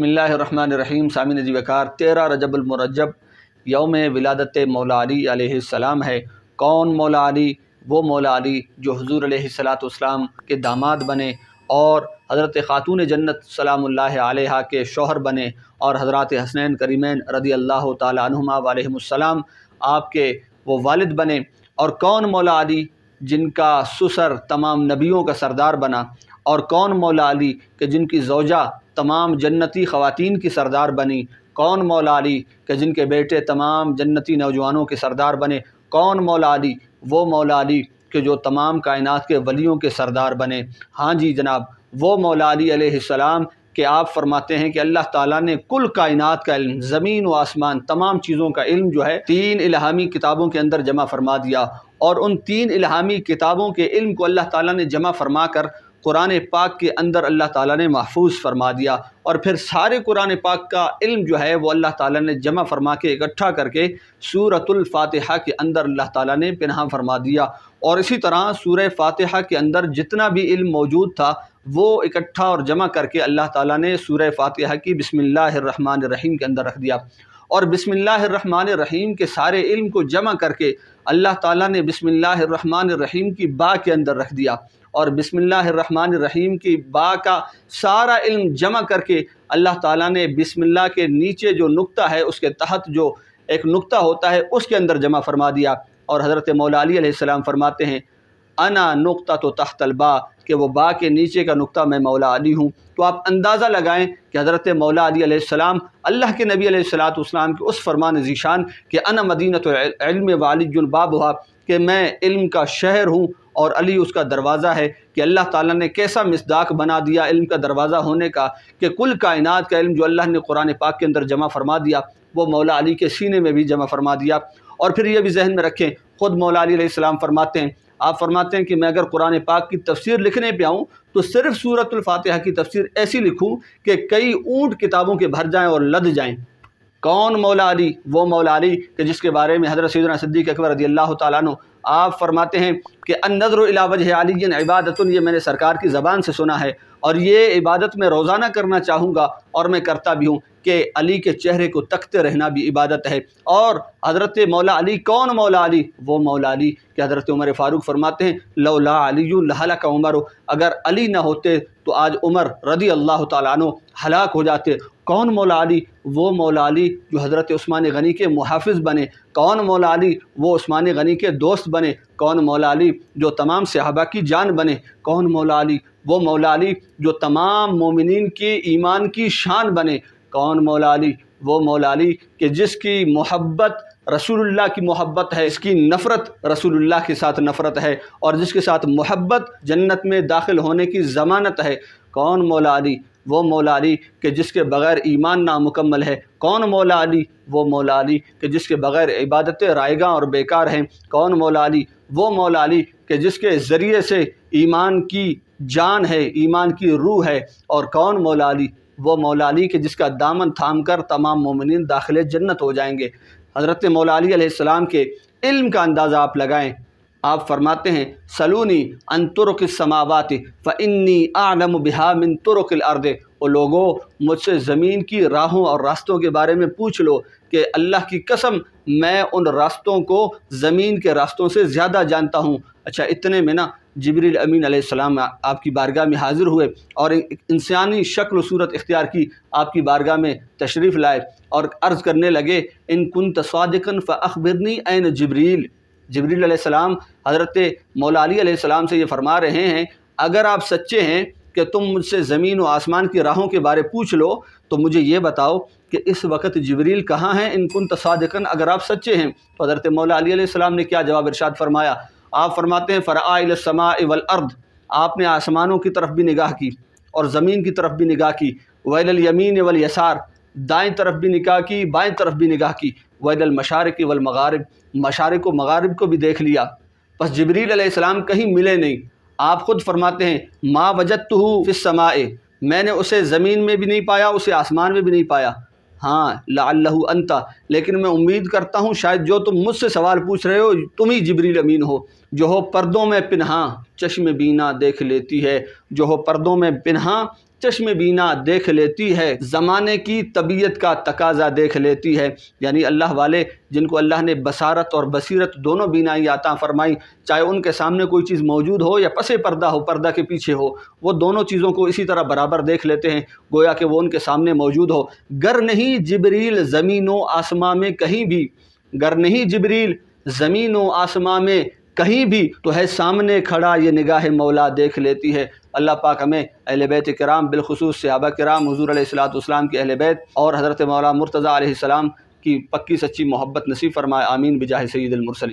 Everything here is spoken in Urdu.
بسم اللہ الرحمن الرحیم۔ سامعین عزیز وقار، 13 رجب المرجب یوم ولادت مولا علی علیہ السلام ہے۔ کون مولا علی؟ وہ مولا علی جو حضور علیہ السلام کے داماد بنے اور حضرت خاتون جنت سلام اللہ علیہا کے شوہر بنے اور حضرات حسنین کریمین رضی اللہ تعالی عنہما وعلیہم السلام آپ کے وہ والد بنے۔ اور کون مولا علی جن کا سسر تمام نبیوں کا سردار بنا، اور کون مولا علی کہ جن کی زوجہ تمام جنتی خواتین کی سردار بنی، کون مولا علی کہ جن کے بیٹے تمام جنتی نوجوانوں کے سردار بنے، کون مولا علی؟ وہ مولا علی کہ جو تمام کائنات کے ولیوں کے سردار بنے۔ ہاں جی جناب، وہ مولا علی علیہ السلام کہ آپ فرماتے ہیں کہ اللہ تعالیٰ نے کل کائنات کا علم، زمین و آسمان تمام چیزوں کا علم جو ہے 3 الہامی کتابوں کے اندر جمع فرما دیا، اور ان 3 الہامی کتابوں کے علم کو اللہ تعالیٰ نے جمع فرما کر قرآن پاک کے اندر اللہ تعالیٰ نے محفوظ فرما دیا، اور پھر سارے قرآن پاک کا علم جو ہے وہ اللہ تعالیٰ نے جمع فرما کے اکٹھا کر کے سورۃ الفاتحہ کے اندر اللہ تعالیٰ نے پنہاں فرما دیا۔ اور اسی طرح سورہ فاتحہ کے اندر جتنا بھی علم موجود تھا وہ اکٹھا اور جمع کر کے اللہ تعالیٰ نے سورہ فاتحہ کی بسم اللہ الرحمن الرحیم کے اندر رکھ دیا، اور بسم اللہ الرحمن الرحیم کے سارے علم کو جمع کر کے اللہ تعالیٰ نے بسم اللہ الرحمن الرحیم کی با کے اندر رکھ دیا، اور بسم اللہ الرحمن الرحیم کی با کا سارا علم جمع کر کے اللہ تعالیٰ نے بسم اللہ کے نیچے جو نقطہ ہے اس کے تحت جو ایک نقطہ ہوتا ہے اس کے اندر جمع فرما دیا۔ اور حضرت مولا علی علیہ السلام فرماتے ہیں انا نقطہ تو تحت البا، کہ وہ با کے نیچے کا نقطہ میں مولا علی ہوں۔ تو آپ اندازہ لگائیں کہ حضرت مولا علی علیہ السلام اللہ کے نبی علیہ السلام کے اس فرمان ذیشان کہ انا مدینۃ علم وعلی بابھا، کہ میں علم کا شہر ہوں اور علی اس کا دروازہ ہے، کہ اللہ تعالیٰ نے کیسا مصداق بنا دیا علم کا دروازہ ہونے کا، کہ کل کائنات کا علم جو اللہ نے قرآن پاک کے اندر جمع فرما دیا وہ مولا علی کے سینے میں بھی جمع فرما دیا۔ اور پھر یہ بھی ذہن میں رکھیں، خود مولا علی علیہ السلام فرماتے ہیں، آپ فرماتے ہیں کہ میں اگر قرآن پاک کی تفسیر لکھنے پہ آؤں تو صرف سورۃ الفاتحہ کی تفسیر ایسی لکھوں کہ کئی اونٹ کتابوں کے بھر جائیں اور لد جائیں۔ کون مولا علی؟ وہ مولا علی کہ جس کے بارے میں حضرت سیدنا صدیق اکبر رضی اللہ تعالیٰ عنہ آپ فرماتے ہیں کہ النظر الی وجہ علی عبادت، یہ میں نے سرکار کی زبان سے سنا ہے اور یہ عبادت میں روزانہ کرنا چاہوں گا اور میں کرتا بھی ہوں، کہ علی کے چہرے کو تکتے رہنا بھی عبادت ہے۔ اور حضرت مولا علی، کون مولا علی؟ وہ مولا علی کہ حضرت عمر فاروق فرماتے ہیں لولا علی لہلک عمر، اگر علی نہ ہوتے تو آج عمر رضی اللہ تعالیٰ عنہ ہلاک ہو جاتے۔ کون مولا علی؟ وہ مولا علی جو حضرت عثمان غنی کے محافظ بنے۔ کون مولا علی؟ وہ عثمان غنی کے دوست بنے۔ کون مولا علی؟ جو تمام صحابہ کی جان بنے۔ کون مولا علی؟ وہ مولا علی جو تمام مومنین کی ایمان کی شان بنے۔ کون مولا علی؟ وہ مولا علی کہ جس کی محبت رسول اللہ کی محبت ہے، اس کی نفرت رسول اللہ کے ساتھ نفرت ہے، اور جس کے ساتھ محبت جنت میں داخل ہونے کی ضمانت ہے۔ کون مولا علی؟ وہ مولا علی کہ جس کے بغیر ایمان نامکمل ہے۔ کون مولا علی؟ وہ مولا علی کہ جس کے بغیر عبادتیں رائگاں اور بیکار ہیں۔ کون مولا علی؟ وہ مولا علی کہ جس کے ذریعے سے ایمان کی جان ہے، ایمان کی روح ہے۔ اور کون مولا علی؟ وہ مولا علی کہ جس کا دامن تھام کر تمام مومنین داخل جنت ہو جائیں گے۔ حضرت مولا علی علیہ السلام کے علم کا اندازہ آپ لگائیں۔ آپ فرماتے ہیں سلونی ان طرق السماوات فانی اعلم بها من طرق الارض، او لوگوں مجھ سے زمین کی راہوں اور راستوں کے بارے میں پوچھ لو کہ اللہ کی قسم میں ان راستوں کو زمین کے راستوں سے زیادہ جانتا ہوں۔ اچھا، اتنے میں نا جبریل امین علیہ السلام آپ کی بارگاہ میں حاضر ہوئے اور انسانی شکل و صورت اختیار کی، آپ کی بارگاہ میں تشریف لائے اور عرض کرنے لگے ان کنت صادقا فاخبرنی این جبریل۔ جبریل علیہ السلام حضرت مولا علی علیہ السلام سے یہ فرما رہے ہیں اگر آپ سچے ہیں کہ تم مجھ سے زمین و آسمان کی راہوں کے بارے پوچھ لو تو مجھے یہ بتاؤ کہ اس وقت جبریل کہاں ہیں، ان کنت صادقا، اگر آپ سچے ہیں۔ تو حضرت مولا علی علیہ السلام نے کیا جواب ارشاد فرمایا؟ آپ فرماتے ہیں فرآ الی السماء والارض، آپ نے آسمانوں کی طرف بھی نگاہ کی اور زمین کی طرف بھی نگاہ کی، وإلی الیمین والیسار، دائیں طرف بھی نگاہ کی، بائیں طرف بھی نگاہ کی، وإلی المشارق والمغارب، مشارق و مغارب کو بھی دیکھ لیا، بس جبریل علیہ السلام کہیں ملے نہیں۔ آپ خود فرماتے ہیں ما وجدتہ فی السماء، میں نے اسے زمین میں بھی نہیں پایا، اسے آسمان میں بھی نہیں پایا۔ ہاں لعلہ انت، لیکن میں امید کرتا ہوں شاید جو تم مجھ سے سوال پوچھ رہے ہو تم ہی جبریل امین ہو، جو ہو پردوں میں پنہاں چشم بینا دیکھ لیتی ہے، جو ہو پردوں میں پنہاں چشم بینا دیکھ لیتی ہے، زمانے کی طبیعت کا تقاضا دیکھ لیتی ہے۔ یعنی اللہ والے جن کو اللہ نے بصارت اور بصیرت دونوں بینائی عطا فرمائی، چاہے ان کے سامنے کوئی چیز موجود ہو یا پس پردہ ہو، پردہ کے پیچھے ہو، وہ دونوں چیزوں کو اسی طرح برابر دیکھ لیتے ہیں، گویا کہ وہ ان کے سامنے موجود ہو۔ گر نہیں جبریل زمین و آسماں میں کہیں بھی، گر نہیں جبریل زمین و آسماں میں کہیں بھی، تو ہے سامنے کھڑا یہ نگاہ مولا دیکھ لیتی ہے۔ اللہ پاک ہمیں اہل بیت کرام، بالخصوص صحابہ کرام، حضور علیہ الصلوۃ والسلام کے اہل بیت اور حضرت مولانا مرتضیٰ علیہ السلام کی پکی سچی محبت نصیب فرمائے، آمین بجاہ سید المرسلین۔